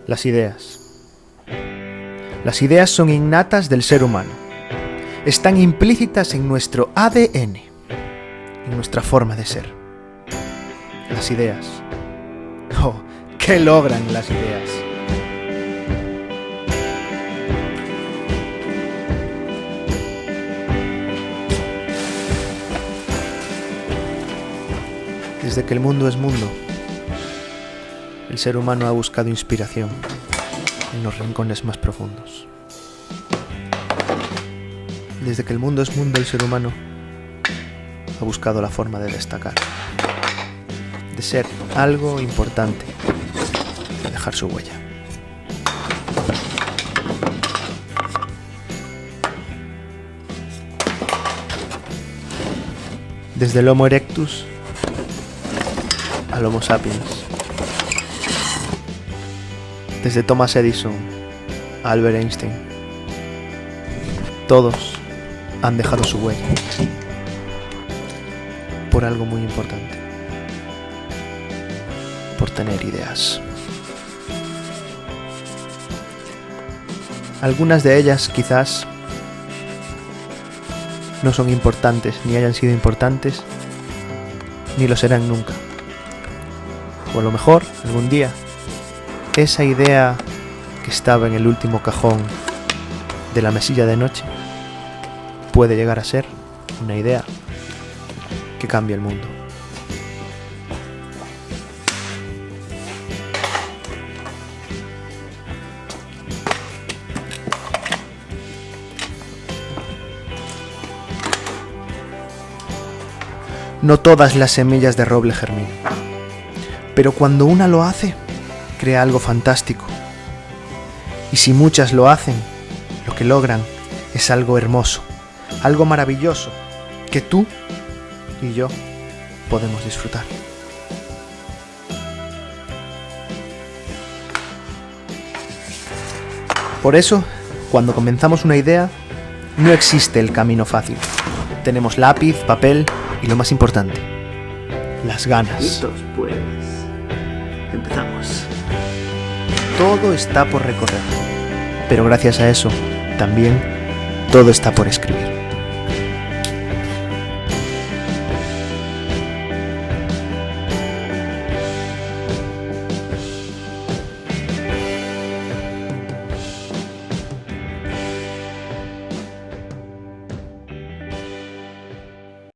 Las ideas. Las ideas son innatas del ser humano. Están implícitas en nuestro ADN, en nuestra forma de ser. Las ideas. Oh, ¿qué logran las ideas? Desde que el mundo es mundo, el ser humano ha buscado inspiración en los rincones más profundos. Desde que el mundo es mundo, el ser humano ha buscado la forma de destacar, de ser algo importante, de dejar su huella. Desde el Homo erectus al Homo sapiens. Desde Thomas Edison a Albert Einstein. Todos han dejado su huella por algo muy importante, por tener ideas. Algunas de ellas quizás no son importantes, ni hayan sido importantes, ni lo serán nunca. O a lo mejor, algún día, esa idea que estaba en el último cajón de la mesilla de noche puede llegar a ser una idea que cambia el mundo. No todas las semillas de roble germinan, pero cuando una lo hace, crea algo fantástico. Y si muchas lo hacen, lo que logran es algo hermoso, algo maravilloso, que tú y yo podemos disfrutar. Por eso, cuando comenzamos una idea, no existe el camino fácil. Tenemos lápiz, papel y lo más importante, las ganas. Listos, pues. Empezamos. Todo está por recorrer, pero gracias a eso, también todo está por escribir.